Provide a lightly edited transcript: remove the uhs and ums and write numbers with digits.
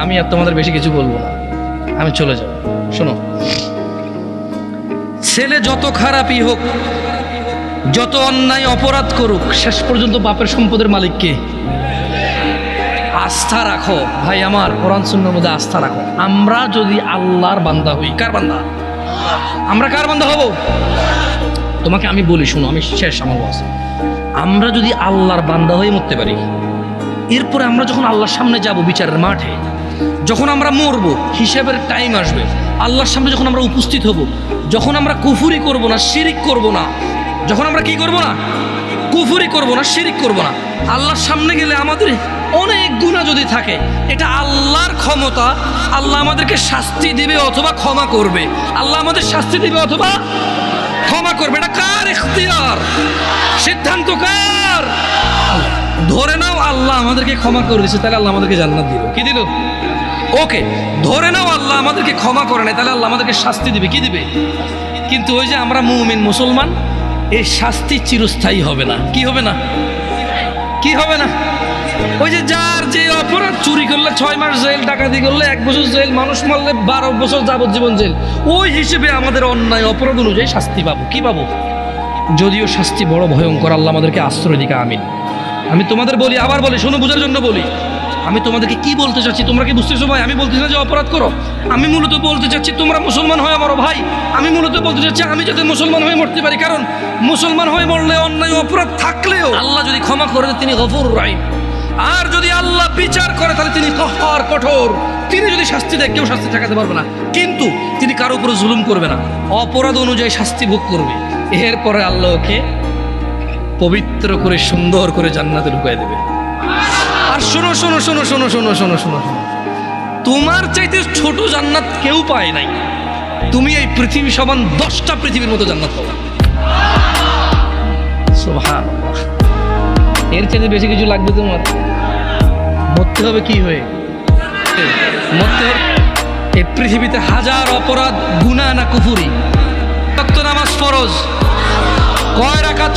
আমি আর তোমাদের বেশি কিছু বলবো না, আমি চলে যাব। শোনো, ছেলে যত খারাপই হোক, যত অন্যায় অপরাধ করুক, শেষ পর্যন্ত বাপের সম্পদের মালিক কে? আস্থা রাখো ভাই আমার, কোরআন সুন্নাহর মধ্যে আস্থা রাখো। আমরা যদি আল্লাহর বান্দা হই, কার বান্দা? আমরা কার বান্দা হব? তোমাকে আমি বলি, শোনো, আমি শেষ আমার ওয়াজ। আমরা যদি আল্লাহর বান্দা হয়ে মরতে পারি, এরপরে আমরা যখন আল্লাহর সামনে যাব বিচারের মাঠে, যখন আমরা মরব, হিসাবের টাইম আসবে, আল্লাহর সামনে যখন আমরা উপস্থিত হব, যখন আমরা কুফরি করব না, শিরিক করব না, যখন আমরা কি করব না, কুফরি করব না, শিরিক করব না, আল্লাহর সামনে গেলে আমাদের অনেক গুনাহ যদি থাকে, এটা আল্লাহর ক্ষমতা। আল্লাহ আমাদেরকে শাস্তি দিবে অথবা ক্ষমা করবে। আল্লাহ আমাদের শাস্তি দিবে অথবা ক্ষমা করবে। এটা কার ইখতিয়ার? সিদ্ধান্ত কার? ধরে নাও আল্লাহ আমাদেরকে ক্ষমা করে দিয়েছে, তাহলে আল্লাহ আমাদেরকে জান্নাত দিল। কি দিল? ওকে, ধরে নাও আল্লাহ আমাদেরকে ক্ষমা করে নাই, তাহলে আল্লাহ আমাদেরকে শাস্তি দিবে। কি দিবে? কিন্তু ওই যে আমরা মুমিন মুসলমান, এই শাস্তি চিরস্থায়ী হবে না। কি হবে না? কি হবে না? ওই যে যার যে অপরাধ, চুরি করলে 6 মাস জেল, ডাকাতি করলে 1 বছর জেল, মানুষ মারলে 12 বছর যাবজ্জীবন জেল, ওই হিসেবে আমাদের অন্যায় অপরাধ অনুযায়ী শাস্তি পাবো। কি পাবো? যদিও শাস্তি বড় ভয়ঙ্কর, আল্লাহ আমাদেরকে আশ্রয় দিকে। আমিন। আমি তোমাদের বলি, আবার বলি, শোনো, বোঝার জন্য বলি। আমি তোমাদেরকে কি বলতে চাচ্ছি তোমরা কি বুঝতেছো ভাই? আমি বলতেছি না যে অপরাধ করো, আমি মূলত বলতে চাচ্ছি তোমরা মুসলমান হয়ে মরো ভাই। আমি মূলত বলতে চাচ্ছি আমি যাতে মুসলমান হয়ে মরতে পারি, কারণ মুসলমান হয়ে মরলে অন্যায় অপরাধ থাকলেও আল্লাহ যদি ক্ষমা করে দেন, তিনি গফুর রাহিম। আর যদি আল্লাহ বিচার করে, তাহলে তিনি কঠোর কঠোর। তিনি যদি শাস্তি দেয়, কেউ শাস্তি ঠেকাতে পারবে না, কিন্তু তিনি কারো উপরে জুলুম করবে না, অপরাধ অনুযায়ী শাস্তি ভোগ করবে। এরপরে আল্লাহকে পবিত্র করে সুন্দর করে জান্নাতে ঢুকিয়ে দেবে। আর শোনো শোনো শোনো শোনো শোনো শোনো শোনো শোনো, তোমার চাইতে ছোট জান্নাত কেউ পায় নাই। তুমি এই পৃথিবী সমান 10টা পৃথিবীর মতো জান্নাত পাবে। সুবহানাল্লাহ। এর চাইতে বেশি কিছু লাগবে তোমার? মরতে হবে কি হয়ে? মরতে হবে। এই পৃথিবীতে হাজার অপরাধ, গুনাহ না কুফরি। ওয়াক্ত নামাজ ফরজ, কয় রাকাত